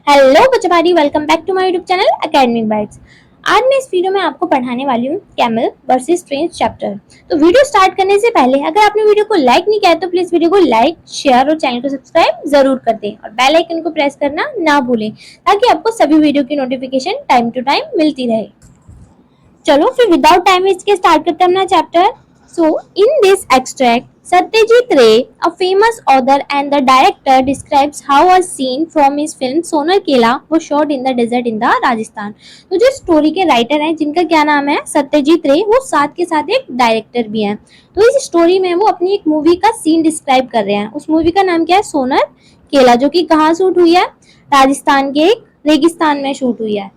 Hello बच्चों, welcome back to my YouTube channel academic bytes. आज मैं इस वीडियो में आपको पढ़ाने वाली हूँ कैमल वर्सेस ट्रेन चैप्टर। तो वीडियो स्टार्ट करने से पहले अगर आपने वीडियो को लाइक नहीं किया तो प्लीज वीडियो को लाइक, शेयर और चैनल को सब्सक्राइब जरूर कर दें और बेल आइकन को प्रेस करना ना भूलें ताकि आपको सभी वीडियो की नोटिफिकेशन टाइम टू टाइम मिलती रहे। चलो फिर विदाउट टाइम वेस्ट के स्टार्ट करते हैं अपना chapter. So, in this extract, Satyajit Ray, a famous author and the director, describes how a scene from his film Sonar Kela was shot in the desert in the Rajasthan. तो जो story के writer हैं जिनका क्या नाम है सत्यजीत रे, वो साथ के साथ एक डायरेक्टर भी हैं। तो इस स्टोरी में वो अपनी एक मूवी का सीन डिस्क्राइब कर रहे हैं। उस मूवी का नाम क्या है? सोनर केला, जो कि कहाँ शूट हुई है? राजस्थान के एक रेगिस्तान में शूट हुई है।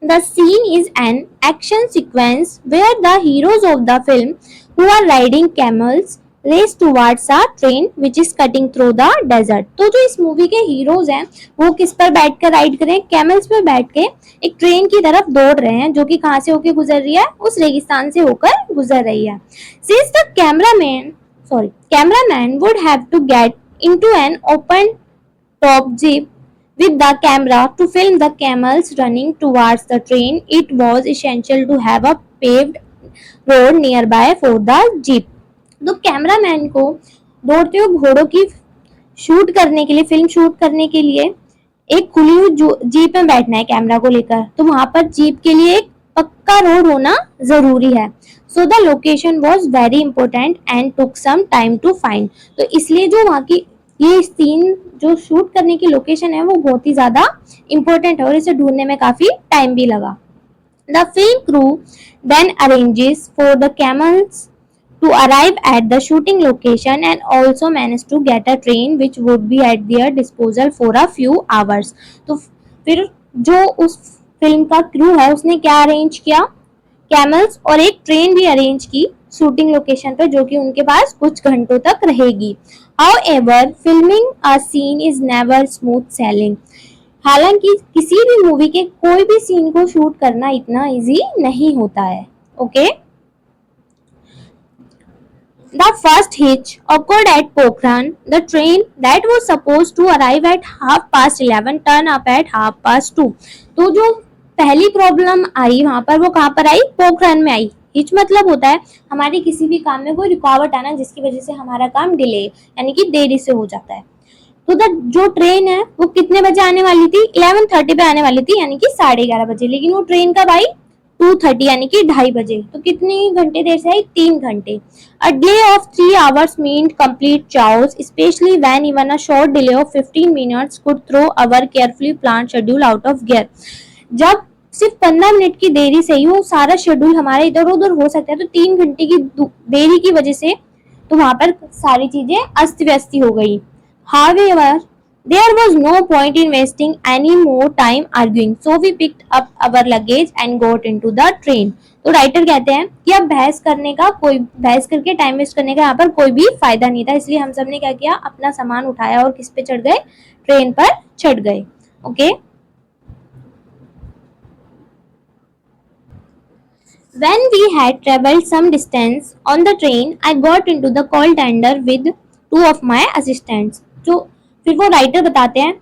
The scene is an action sequence where the heroes of the film, who are riding camels, race towards a train which is cutting through the desert. तो जो इस मूवी के हीरोज हैं वो किस पर बैठकर राइड करें? कैमल्स पर बैठ के एक ट्रेन की तरफ दौड़ रहे हैं जो कि कहाँ से होकर गुजर रही है? उस रेगिस्तान से होकर गुजर रही है। Since the cameraman would have to get into an open top jeep with the camera to film the camels running towards the train, it was essential to have a paved road nearby for the jeep. तो cameraman को दौड़ते हुए घोड़ों की shoot करने के लिए, film shoot करने के लिए एक खुली हुई जीप में बैठना है कैमरा को लेकर। तो वहां पर जीप के लिए एक पक्का रोड होना जरूरी है। So the location was very important and took some time to find. तो इसलिए जो वहाँ की ये सीन जो शूट करने की लोकेशन है वो बहुत ही ज्यादा इंपॉर्टेंट है और इसे ढूंढने में काफी टाइम भी लगा। The film crew then arranges for the camels to arrive at the shooting location and also managed to get a train which would be at their disposal for a few hours. तो फिर जो उस film का crew है उसने क्या arrange किया? Camels और एक ट्रेन भी अरेंज की शूटिंग लोकेशन पर जो कि उनके पास कुछ घंटों तक रहेगी। However, filming a scene is never smooth sailing. हालांकि किसी भी मूवी के कोई भी सीन को शूट करना इतना इजी नहीं होता है। Okay The first hitch occurred at Pokhran. The train that was supposed to arrive at 11:30 turned up at 2:30. तो जो पहली प्रॉब्लम आई वहां पर वो कहाँ पर आई? पोखरण में आई। हिच मतलब होता है हमारे किसी भी काम में कोई रुकावट आना जिसकी वजह से हमारा काम डिले यानी कि देरी से हो जाता है। तो जो ट्रेन है वो कितने बजे आने वाली थी? 11:30 पे आने वाली थी यानी कि 11:30 बजे, लेकिन वो ट्रेन कब आई? 2:30 यानी कि 2:30 बजे। तो कितनी घंटे देर से आई? 3 घंटे। A delay of 3 hours meant complete chaos, especially when even a short delay of 15 minutes could throw our carefully planned schedule out of gear. जब सिर्फ 15 मिनट की देरी से ही वो सारा शेड्यूल हमारा इधर उधर हो सकता है, तो 3 घंटे की देरी की वजह से तो वहां पर सारी चीजें अस्त व्यस्त हो गई। However, there was no point in wasting any more time arguing, so we picked up our luggage and got into the train. तो राइटर कहते हैं कि अब बहस करके टाइम वेस्ट करने का यहाँ पर कोई भी फायदा नहीं था, इसलिए हम सब ने क्या किया? अपना सामान उठाया और किस पे चढ़ गए? ट्रेन पर चढ़ गए। Okay When we had traveled some distance on the train, I got into the call tender with 2 of my assistants. जो फिर वो राइटर बताते हैं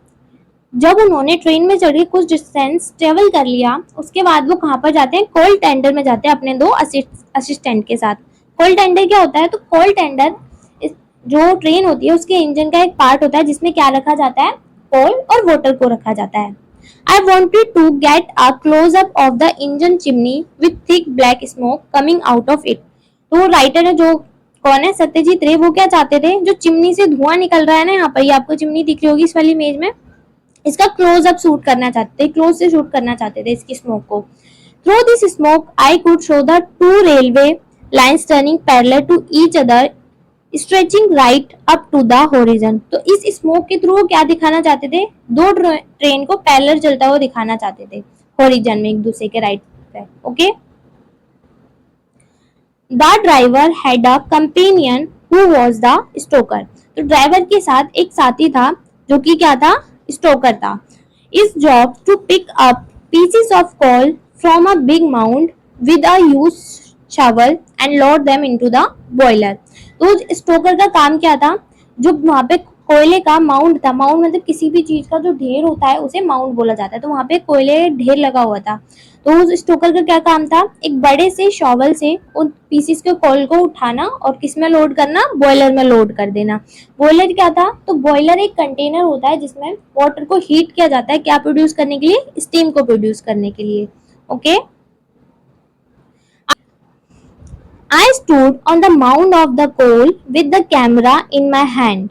जब उन्होंने ट्रेन में चढ़ के कुछ डिस्टेंस ट्रेवल कर लिया उसके बाद वो कहाँ पर जाते हैं? कॉल टेंडर में जाते हैं अपने 2 असिस्टेंट के साथ। कॉल टेंडर क्या होता है? तो कॉल टेंडर जो ट्रेन होती है उसके इंजन का एक पार्ट होता है जिसमें क्या रखा जाता है? कोल और वाटर को रखा जाता है। I wanted to get a close up of the engine chimney with thick black smoke coming out of it. तो राइटर है जो कौन है? सत्यजीत रे। वो क्या चाहते थे? जो चिमनी से धुआं निकल रहा है ना, यहाँ पर ये आपको चिमनी दिख रही होगी इस वाली इमेज में, इसका क्लोज अप शूट करना चाहते थे, क्लोज से शूट करना चाहते थे इसकी स्मोक को। Through this smoke I could show the 2 railway lines turning parallel to each other stretching right up to the horizon. तो इस स्मोक के थ्रू क्या दिखाना चाहते थे? 2 ट्रेन को पैरेलल चलता हुआ दिखाना चाहते थे होरिजन में, एक दूसरे के राइट पे। Okay the driver had a companion who was the Stoker. तो ड्राइवर के साथ एक साथी था जो कि क्या था? स्टोकर था। His job to pick up pieces of coal from a big mound with a huge shovel and load them into the boiler. तो स्टोकर का काम क्या था? जो वहां पे कोयले का माउंट था। माउंट मतलब किसी भी चीज का जो ढेर होता है उसे माउंट बोला जाता है। तो वहां पे कोयले ढेर लगा हुआ था। तो उस स्टोकर का क्या काम था, एक बड़े से शॉवल से उन पीसीस के कोल को उठाना और किस में लोड करना, बॉयलर में लोड कर देना। बॉयलर क्या था, तो बॉयलर एक कंटेनर होता है जिसमें वाटर को हीट किया जाता है, क्या प्रोड्यूस करने के लिए, स्टीम को प्रोड्यूस करने के लिए। Okay, I stood on the mound of the coal with the camera in my hand.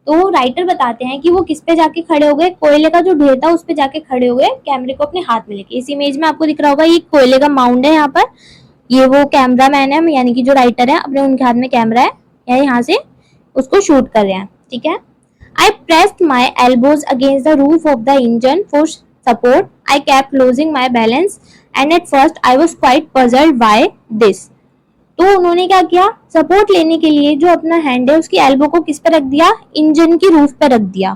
तो राइटर बताते हैं कि वो किस पे जाके खड़े हो गए, कोयले का जो ढेर था उस पे जाके खड़े हो गए, कैमरे को अपने हाथ में लेके। इस इमेज में आपको दिख रहा होगा ये कोयले का माउंड है। यहाँ पर ये वो कैमरा मैन है, यानी कि जो राइटर है, अपने उनके हाथ में कैमरा है, या यहाँ से उसको शूट कर रहे हैं। ठीक है। I pressed my elbows against the roof of the engine for support. I kept losing my balance and at first I was quite puzzled by this. तो उन्होंने क्या किया, सपोर्ट लेने के लिए जो अपना हैंड है उसकी एल्बो को किस पे रख दिया, इंजन की रूफ पे रख दिया।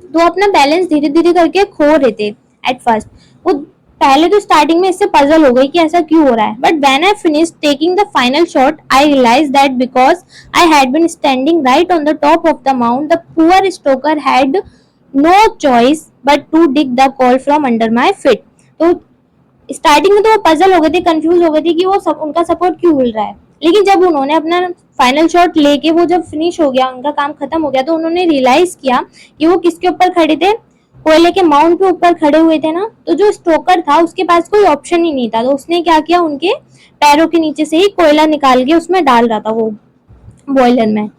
तो अपना बैलेंस धीरे धीरे करके खो रहे थे एट फर्स्ट। वो पहले तो स्टार्टिंग में इससे पजल हो गई कि ऐसा क्यों हो रहा है, but when I finish taking the final shot I realize that because I had been standing right on the top of the mount the poor stoker had no choice but to dig the coal from under my feet. तो starting में तो वो puzzle हो गए थे, confuse हो गए थे कि वो सब उनका सपोर्ट क्यों मिल रहा है। लेकिन जब उन्होंने अपना फाइनल शॉट लेके वो जब फिनिश हो गया, उनका काम खत्म हो गया, तो उन्होंने रियलाइज किया कि वो किसके ऊपर खड़े थे, कोयले के माउंट पे ऊपर खड़े हुए थे ना। तो जो स्टोकर था उसके पास कोई ऑप्शन ही नहीं था। तो उसने क्या किया, उनके पैरों के नीचे से ही कोयला निकाल के उसमें डाल रहा था वो बॉयलर में।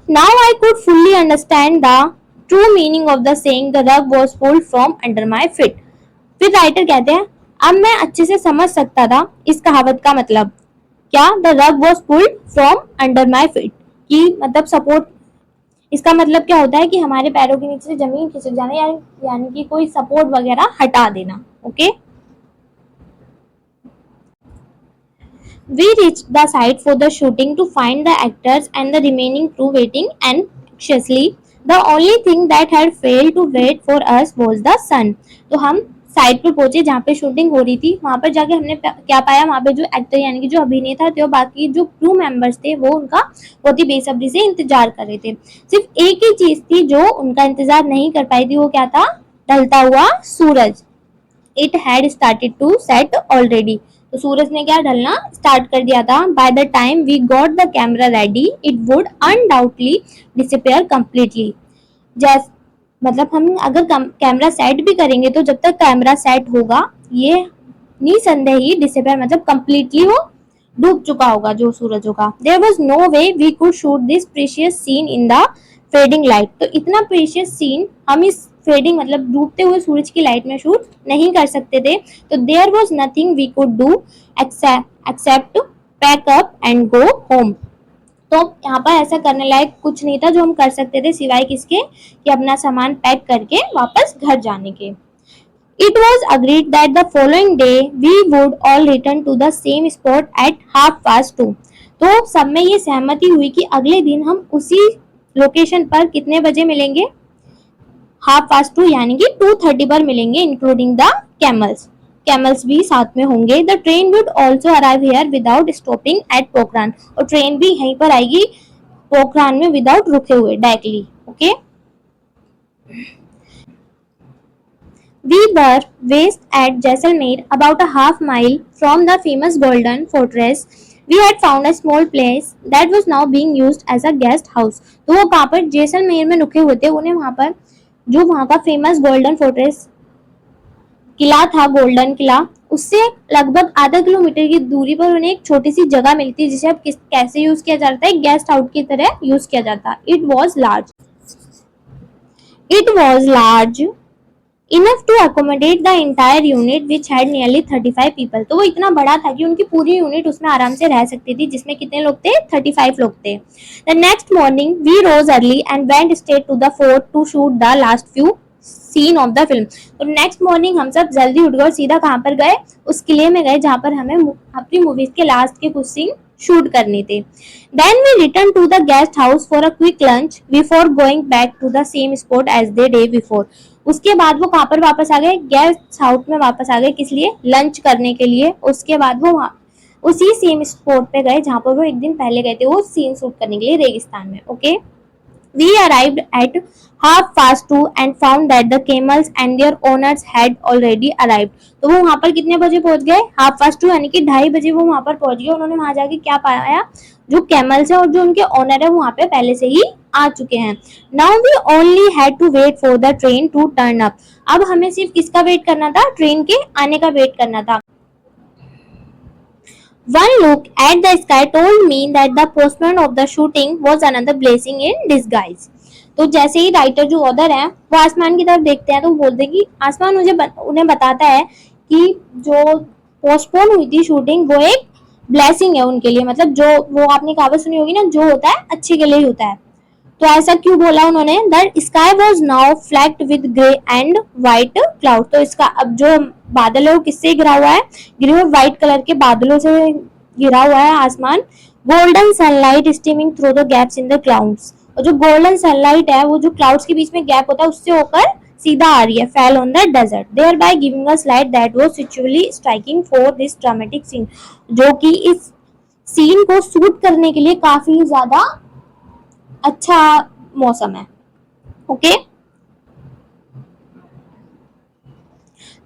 Now I could fully understand the true meaning of the saying the rug was pulled from under my fit. फिर राइटर कहते हैं, अब मैं अच्छे से समझ सकता था इस कहावत का मतलब क्या, the rug was pulled from under my feet, कि मतलब सपोर्ट, इसका मतलब क्या होता है कि हमारे पैरों के नीचे से जमीन खिसक जाना, यानी कि कोई सपोर्ट वगैरह हटा देना। Okay, we reached the site for the shooting to find the actors and the remaining crew waiting anxiously. The only thing that had failed to wait for us was the sun. तो हम site पे पहुंचे जहाँ पे shooting हो रही थी। वहां पर जाके हमने क्या पाया, वहां पे जो एक्टर यानी कि जो अभिनेता थे और बाकी जो क्रू मेंबर्स थे वो उनका बहुत ही बेसब्री से इंतजार कर रहे थे। सिर्फ एक ही चीज थी जो उनका इंतजार नहीं कर पाई थी, वो क्या था, ढलता हुआ सूरज। It had started to set already. तो सूरज ने क्या, ढलना स्टार्ट कर दिया था। By the time we got the camera ready it would undoubtedly disappear completely. जैस मतलब हम अगर कैमरा सेट भी करेंगे तो जब तक कैमरा सेट होगा ये निसंदेह ही डिसअपियर मतलब कंप्लीटली वो डूब चुका होगा जो सूरज होगा। There was no way we could shoot this precious scene in the fading light. तो इतना प्रीशियस सीन हम इस फेडिंग मतलब डूबते हुए सूरज की लाइट में शूट नहीं कर सकते थे। तो there was nothing we could do except pack up and go home. तो यहाँ पर ऐसा करने लायक कुछ नहीं था जो हम कर सकते थे सिवाय किसके, कि अपना सामान पैक करके वापस घर जाने के। It was agreed that the following day we would all return to the same spot at 2:30. तो सब में ये सहमति हुई कि अगले दिन हम उसी लोकेशन पर कितने बजे मिलेंगे, 2:30 यानी कि 2:30 पर मिलेंगे, इंक्लूडिंग द कैमल्स भी साथ में होंगे। The train would also arrive here without stopping eight Pokhran. और ट्रेन भी यहीं पर आएगी पोखरान में विदाउट रुके हुए, directly. Okay, we were based at Jaisalmer, about a half mile from the famous Golden Fortress. We had found a small place that was now being used as a guest house. तो वो कहाँ पर, जैसलमेर में रुके हुए थे। उन्हें वहाँ पर जो वहाँ का फेमस गोल्डन फोर्ट्रेस किला था, गोल्डन किला, उससे लगभग आधा किलोमीटर की दूरी पर उन्हें एक छोटी सी जगह मिलती है जिसे अब कैसे यूज किया जाता है, गेस्ट हाउस की तरह यूज किया जाता। It was large enough to accommodate the entire unit which had nearly 35 people. तो वो इतना बड़ा था कि उनकी पूरी यूनिट उसमें आराम से रह सकती थी, जिसमें कितने लोग थे, 35 लोग थे। The next morning we rose early and went straight to the fort to shoot the last few scene of the film. तो नेक्स्ट मॉर्निंग हम सब जल्दी उठ गए और सीधा कहाँ पर गए, उस किले में गए जहाँ पर हमें अपनी मूवीज के लास्ट के कुछ सीन शूट करने थे। Then we returned to the guest house for a quick lunch before going back to the same spot as the day before. उसके बाद वो कहाँ पर वापस आ गए, गेस्ट हाउस में वापस आ गए, किस लिए, लंच करने के लिए। उसके बाद वो उसी सेम स्पॉट पे गए जहाँ पर वो एक दिन पहले गए थे, वो सीन शूट करने के लिए रेगिस्तान में। Okay, We arrived at 2:30 and found that the camels and their owners had already arrived. तो वो वहां पर कितने बजे पहुंच गए? 2:30 यानी कि 2:30 बजे वो वहां पर पहुंच गए। उन्होंने वहां जाके क्या पाया? जो कैमल्स है और जो उनके ओनर है वो वहां पे पहले से ही आ चुके हैं। Now we only had to wait for the train to turn up. अब हमें सिर्फ किसका वेट करना था? ट्रेन के आने का वेट करना था। One look at the sky told me that the postponement of the shooting was another blessing in disguise. तो जैसे ही राइटर जो ऑथर है वो आसमान की तरफ देखते हैं तो बोलते हैं कि आसमान उन्हें बताता है कि जो पोस्टपोन हुई थी शूटिंग वो एक ब्लेसिंग है उनके लिए। मतलब जो वो आपने कहावत सुनी होगी ना, जो होता है अच्छे के लिए ही होता है। तो ऐसा क्यों बोला उन्होंने? That sky was now flecked with grey and white cloud. तो इसका अब जो बादल है वो किससे घिरा हुआ है? ग्रे और व्हाइट कलर के बादलों से घिरा हुआ है आसमान। Golden sunlight steaming through the gaps in the clouds. और जो गोल्डन सनलाइट है वो जो क्लाउड्स के बीच में गैप होता है उससे होकर सीधा आ रही है। Fell on the desert there by giving us light that was visually striking for this dramatic scene. जो कि इस सीन को शूट करने के लिए काफी ज्यादा अच्छा मौसम है। Okay,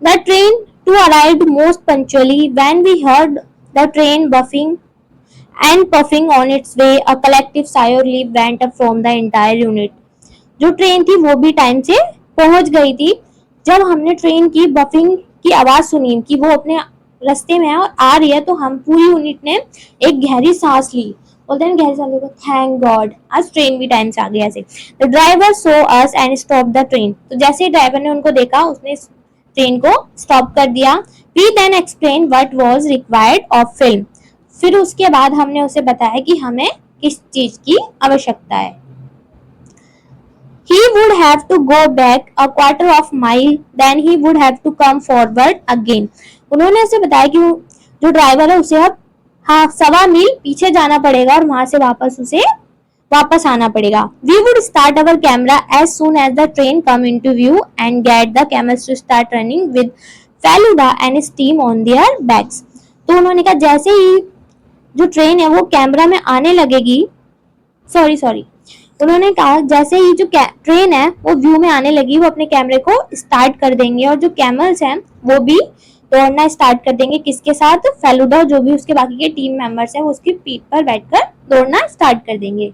the train too arrived most punctually when we heard the train puffing and puffing on its way, a collective sigh of relief went up from the entire unit. जो ट्रेन थी वो भी टाइम से पहुंच गई थी। जब हमने ट्रेन की बफिंग की आवाज सुनी कि वो अपने रास्ते में है और आ रही है तो हम पूरी यूनिट ने एक गहरी सांस ली। बोलते हैं गहरी सांस ली, थैंक गॉड आज ट्रेन भी टाइम से आ गई। ऐसे the driver so us and stop the train. तो जैसे ही ड्राइवर ने उनको देखा उसने ट्रेन को स्टॉप कर दिया। We then explain what was required of film. फिर उसके बाद हमने उसे बताया कि हमें किस चीज की आवश्यकता है। He would have to go back a quarter of mile, then he would have to come forward again. उन्होंने उसे बताया कि जो ड्राइवर है उसे अब 1.25 मील पीछे जाना पड़ेगा और वहां से वापस आना पड़ेगा। We would start our camera as soon as the train come into view and get the camels to start running with Faluda and steam on their backs. तो उन्होंने कहा जैसे ही जो ट्रेन है वो कैमरा में आने लगेगी, सॉरी उन्होंने कहा जैसे ही जो ट्रेन है वो व्यू में आने लगी वो अपने कैमरे को स्टार्ट कर देंगे और जो कैमल्स हैं वो भी दौड़ना स्टार्ट कर देंगे। किसके साथ? फेलुडा, जो भी उसके बाकी के टीम मेंबर्स हैं वो उसकी पीठ पर बैठकर दौड़ना स्टार्ट कर देंगे।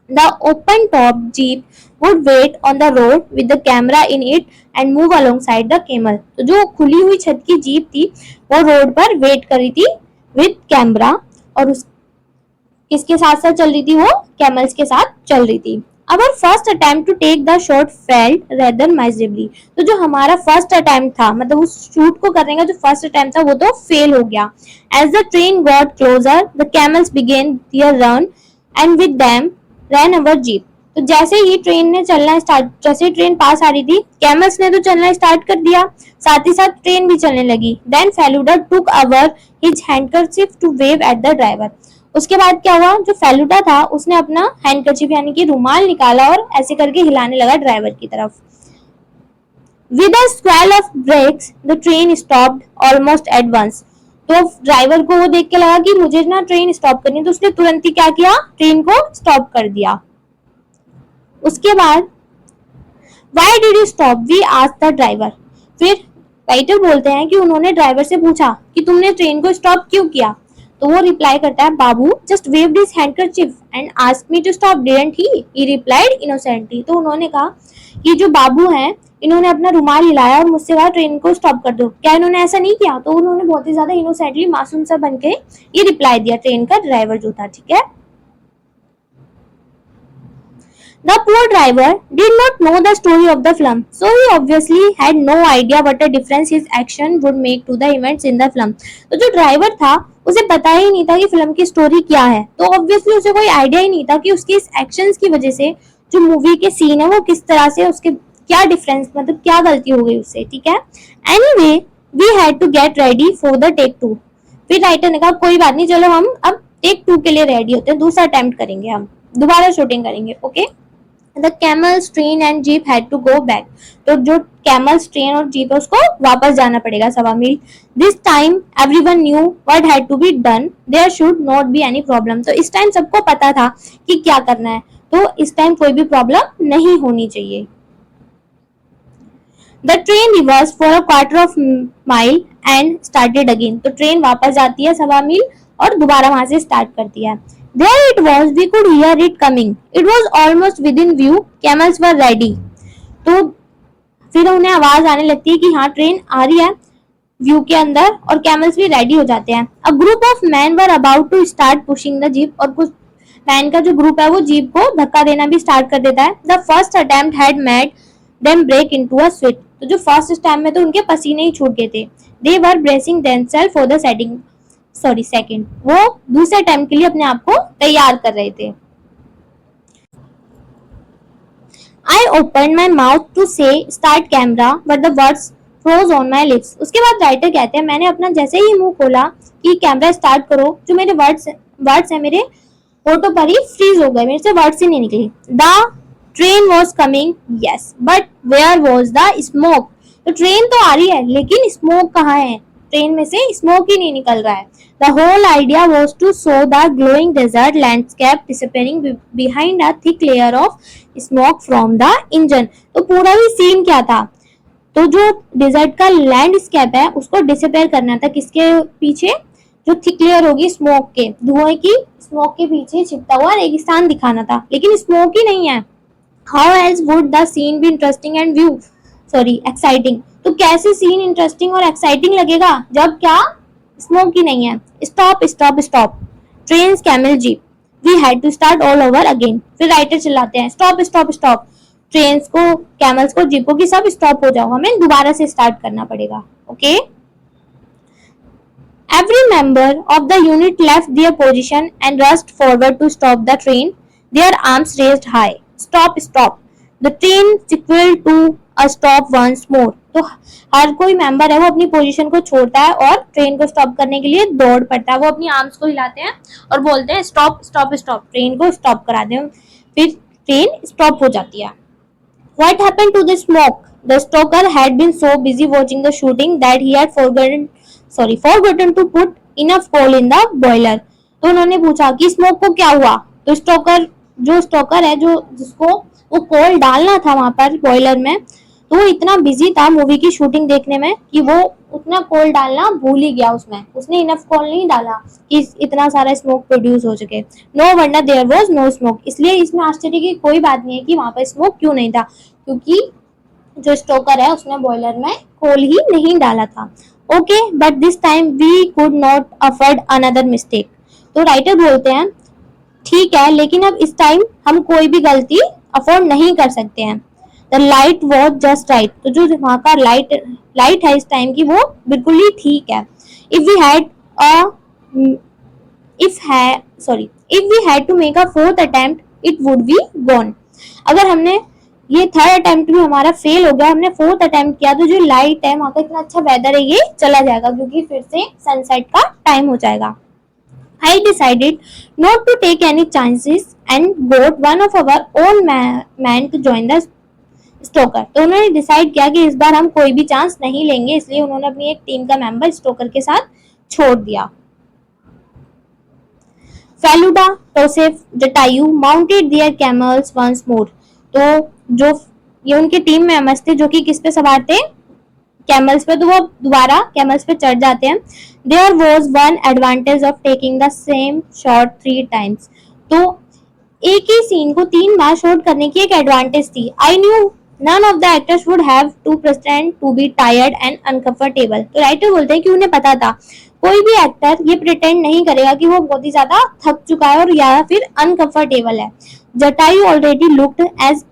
The open top jeep would wait on the road with the camera in it and move alongside the camel. तो जो खुली हुई छत की जीप थी वो रोड पर वेट कर रही थी विद कैमरा और उस किसके साथ साथ चल रही थी? वो कैमल्स के साथ चल रही थी। Our first attempt to take the shot failed rather miserably. तो जो हमारा फर्स्ट अटेम्प्ट था, मतलब उस शूट को करने का जो फर्स्ट अटेम्प्ट था वो तो फेल हो गया। As the train got closer, the camels began their run and with them ran our jeep. तो जैसे ही ट्रेन ने चलना स्टार्ट, जैसे ही ट्रेन पास आ रही थी कैमल्स ने तो चलना स्टार्ट कर दिया, साथ ही साथ ट्रेन भी चलने लगी। Then Feluda took his handkerchief to wave at the driver. उसके बाद क्या हुआ? जो फेलुडा था उसने अपना हैंडकरचीफ यानी कि रुमाल निकाला और ऐसे करके हिलाने लगा ड्राइवर की तरफ। With a squall of brakes, the train stopped almost at once. तो ड्राइवर को वो देख के लगा कि मुझे ना ट्रेन स्टॉप करनी है तो उसने तुरंत ही क्या किया? ट्रेन को स्टॉप कर दिया। उसके बाद Why did you stop? We asked the driver. फिर राइटर बोलते हैं कि उन्होंने ड्राइवर से पूछा कि तुमने ट्रेन को स्टॉप क्यों किया? तो वो रिप्लाई करता है Babu just waved his handkerchief and asked me to stop didn't he replied innocently. तो उन्होंने कहा कि जो बाबू हैं इन्होंने अपना रुमाल हिलाया और मुझसे कहा ट्रेन को स्टॉप कर दो, क्या इन्होंने ऐसा नहीं किया? तो उन्होंने बहुत ही ज्यादा इनोसेंटली मासूम सा बन के ये रिप्लाई दिया ट्रेन का ड्राइवर जो था। ठीक है, The poor driver did not know the story of the film, so he obviously had no idea what a difference his action would make to the events in the film. तो जो driver था उसे पता ही नहीं था कि film की story क्या है, तो ऑब्वियसली उसे कोई आइडिया ही नहीं था कि उसके इस एक्शंस की वजह से जो मूवी के सीन है वो किस तरह से उसके क्या डिफरेंस, मतलब क्या गलती हो गई उससे। ठीक है, anyway we had to get ready for the take 2। फिर राइटर ने कहा कोई बात नहीं, चलो हम अब टेक 2 के लिए रेडी होते हैं, दूसरा अटेम्प्ट करेंगे, हम दोबारा शूटिंग करेंगे। Okay, The camels, train and jeep had to go back. तो जो camels, train और jeep है उसको वापस जाना पड़ेगा 1.25 मील। This time everyone knew what had to be done. There should not be any problem. तो इस टाइम सबको पता था कि क्या करना है। तो इस टाइम कोई भी प्रॉब्लम नहीं होनी चाहिए। The train reverse for a quarter of mile and started again. तो ट्रेन वापस जाती है 1.25 मील और दोबारा वहां से स्टार्ट करती है। There it was, we could hear it coming. It was almost within view. Camels were ready. तो फिर उन्हें आवाज आने लगती है कि हाँ ट्रेन आ रही है व्यू के अंदर और कैमल्स भी रेडी हो जाते हैं। A group of men were about to start pushing the jeep. और कुछ मैन का जो ग्रुप है वो जीप को धक्का देना भी स्टार्ट कर देता है। The first attempt had made them break into a sweat. तो जो फर्स्ट अटेम्प्ट में तो उनके पसीने ही छूट गए थे। They were bracing themselves for the second. वो दूसरे अटेम्प्ट के लिए अपने आप को तैयार कर रहे थे। I opened my mouth to say start camera, but the words froze on my lips. उसके बाद राइटर कहते हैं मैंने अपना जैसे ही मुंह खोला कि कैमरा स्टार्ट करो, जो मेरे वर्ड्स है मेरे होठों पर ही फ्रीज हो गए, मेरे से वर्ड्स ही नहीं निकली। The train was coming, yes, but where was the smoke. तो ट्रेन तो आ रही है लेकिन स्मोक कहाँ है? ट्रेन में से स्मोक ही नहीं निकल रहा है। The whole idea was to show the glowing desert landscape disappearing behind a thick layer of smoke from the engine. तो पूरा ही सीन क्या था? तो जो डिजर्ट का लैंडस्केप है उसको डिसअपेयर करना था किसके पीछे? जो थिक लेयर होगी स्मोक के, धुएं की स्मोक के पीछे छिपता हुआ रेगिस्तान दिखाना था, लेकिन स्मोक ही नहीं है। How else would the scene be interesting and exciting. तो कैसे सीन इंटरेस्टिंग और एक्साइटिंग लगेगा जब क्या स्मोक ही नहीं है। Stop stop stop train camel jeep, we had to start all over again. फिर राइटर चिल्लाते हैं स्टॉप स्टॉप स्टॉप, ट्रेन को, कैमल्स को, जीपों की सब स्टॉप हो जाओ, हमें दोबारा से स्टार्ट करना पड़ेगा। Okay, every member of the unit left their position and rushed forward to stop the train, their arms raised high. Stop, stop. The train sequeled to a stop once more. तो हर कोई member है वो अपनी position को छोड़ता है और train को स्टॉप करने के लिए दौड़ पड़ता है। वो अपनी आर्म्स को हिलाते हैं और बोलते हैं स्टॉप स्टॉप स्टॉप, ट्रेन को स्टॉप करा दें। फिर ट्रेन स्टॉप हो जाती है। What happened to the smoke? The stoker had been so busy watching the shooting that he had forgotten to put enough coal in the boiler. तो उन्होंने पूछा कि स्मोक को क्या हुआ? तो स्टोकर है जो जिसको वो कोल डालना था वहां पर बॉयलर में, तो वो इतना बिजी था मूवी की शूटिंग देखने में कि वो उतना कोल डालना भूल ही गया। उसने इनफ कोल नहीं डाला कि इतना सारा स्मोक प्रोड्यूस हो सके। No wonder there was no smoke. इसलिए इसमें आश्चर्य की कोई बात नहीं है कि वहां पर स्मोक क्यों नहीं था, क्योंकि जो स्टोकर है उसने बॉयलर में कोल ही नहीं डाला था। Okay, but this time we could not afford another mistake. तो राइटर बोलते हैं ठीक है, लेकिन अब इस टाइम हम कोई भी गलती अफोर्ड नहीं कर सकते हैं। The light was just right. तो जो वहां का लाइट है इस टाइम की वो बिल्कुल ही ठीक है। If we had to make a fourth attempt it would be gone. अगर हमने ये थर्ड अटेम्प्ट भी हमारा फेल हो गया, हमने फोर्थ अटेम्प्ट किया, तो जो लाइट है वहां का इतना अच्छा वेदर है ये चला जाएगा, क्योंकि फिर से सनसेट का टाइम हो जाएगा। I decided not to take any chances and got one of our own man to join the Stoker. तो उन्होंने डिसाइड किया कि इस बार हम कोई भी चांस नहीं लेंगे, इसलिए उन्होंने अपनी एक टीम का मेंबर स्टोकर के साथ छोड़ दिया। फेलुडा, टोसेफ, Jatayu mounted their camels once more. तो जो ये उनके टीम मेंबर्स थे जो कि किस पे सवार थे? कैमल्स पे। तो वो दोबारा कैमल्स पे चढ़ जाते हैं। There was one advantage of taking the same shot 3 times। तो एक ही सीन को 3 बार शॉट करने की एक एडवांटेज थी। I knew none of the actors would have to pretend to be tired and uncomfortable। तो राइटर बोलते हैं कि उन्हें पता था कोई भी एक्टर ये प्रिटेंड नहीं करेगा कि वो बहुत ही ज्यादा थक चुका है और या फिर अनकंफर्टेबल है। Jatayu already looked as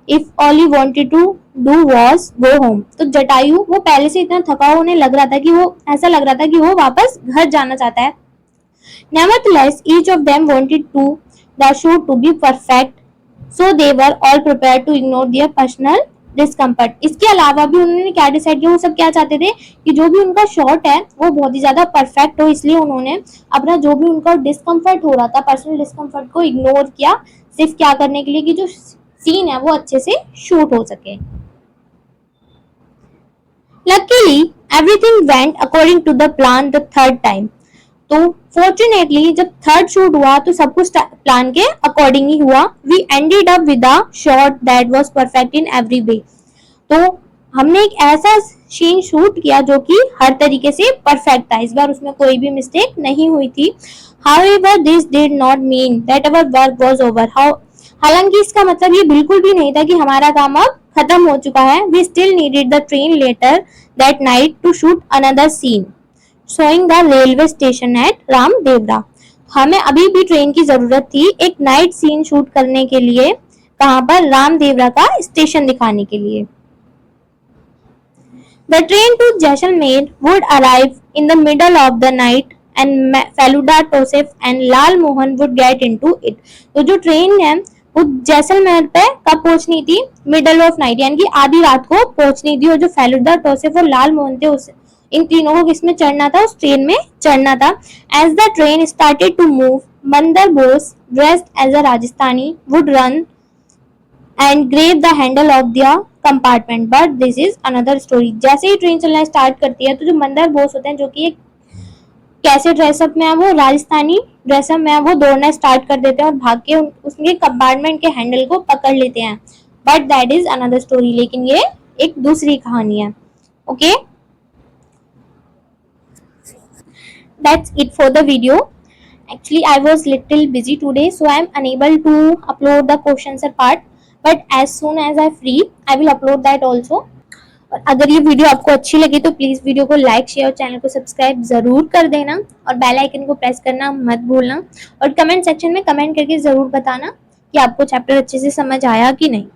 if all he wanted to do was go home. तो जटायु वो पहले से इतना थका होने लग रहा था कि वो ऐसा लग रहा था कि वो वापस घर जाना चाहता है। Nevertheless, each of them wanted the show to be perfect, so they were all prepared to ignore their personal discomfort। इसके अलावा भी उन्होंने क्या डिसाइड किया, वो सब क्या चाहते थे कि जो भी उनका शॉट है वो बहुत ही ज्यादा परफेक्ट हो, इसलिए उन्होंने अपना जो भी उनका डिस्कम्फर्ट हो रहा था पर्सनल डिस्कम्फर्ट को इग्नोर किया, सिर्फ क्या करने के लिए कि जो सीन है वो अच्छे से शूट हो सके। Luckily, everything went according to the plan the third time. तो फॉर्चुनेटली जब थर्ड शूट हुआ तो सब कुछ प्लान के अकॉर्डिंग ही हुआ. We ended up with a shot that was perfect in every way. तो हमने एक ऐसा सीन शूट किया जो कि हर तरीके से परफेक्ट था. इस बार उसमें कोई भी मिस्टेक नहीं हुई थी. However, this did not mean that our work was over. हालांकि इसका मतलब ये बिल्कुल भी नहीं था कि हमारा काम अब खत्म हो चुका है. We still needed the train later that night to shoot another scene, showing the railway station at Ramdevra. हमें अभी भी ट्रेन की जरूरत थी एक नाइट सीन शूट करने के लिए. कहाँ पर? रामदेवरा का स्टेशन दिखाने के लिए. The train to Jaisalmer would arrive in the middle of the night and Feluda Tosef and Lal Mohan would get into it. तो जो ट्रेन है वो जैसलमेर पे कब पहुंचनी थी? मिडल ऑफ नाइट यानी कि आधी रात को पहुंचनी थी. और जो फेलुदा टोसेफ और लाल मोहन थे उस इन तीनों को किसमें चढ़ना था? उस ट्रेन में चढ़ना था. As the train started to move, Mandar Bose dressed as a Rajasthani would run and grab the handle of the compartment. But this is another story. जैसे ही ट्रेन चलना स्टार्ट करती है तो जो मंदर बोस होते हैं जो कि एक कैसे ड्रेसअप में है वो राजस्थानी ड्रेसअप में है वो दौड़ना स्टार्ट कर देते हैं और भाग के उसके कंपार्टमेंट के हैंडल को पकड़ लेते हैं. But that is another story. लेकिन ये एक दूसरी कहानी है. Okay, that's it for the video. Actually, I was little busy today, so I am unable to upload the question answer part. But as soon as I free, I will upload that also. और अगर ये video आपको अच्छी लगी तो please video को like share और channel को सब्सक्राइब जरूर कर देना और बेल आइकन को प्रेस करना मत भूलना. और कमेंट सेक्शन में कमेंट करके जरूर बताना कि आपको चैप्टर अच्छे से समझ आया कि नहीं.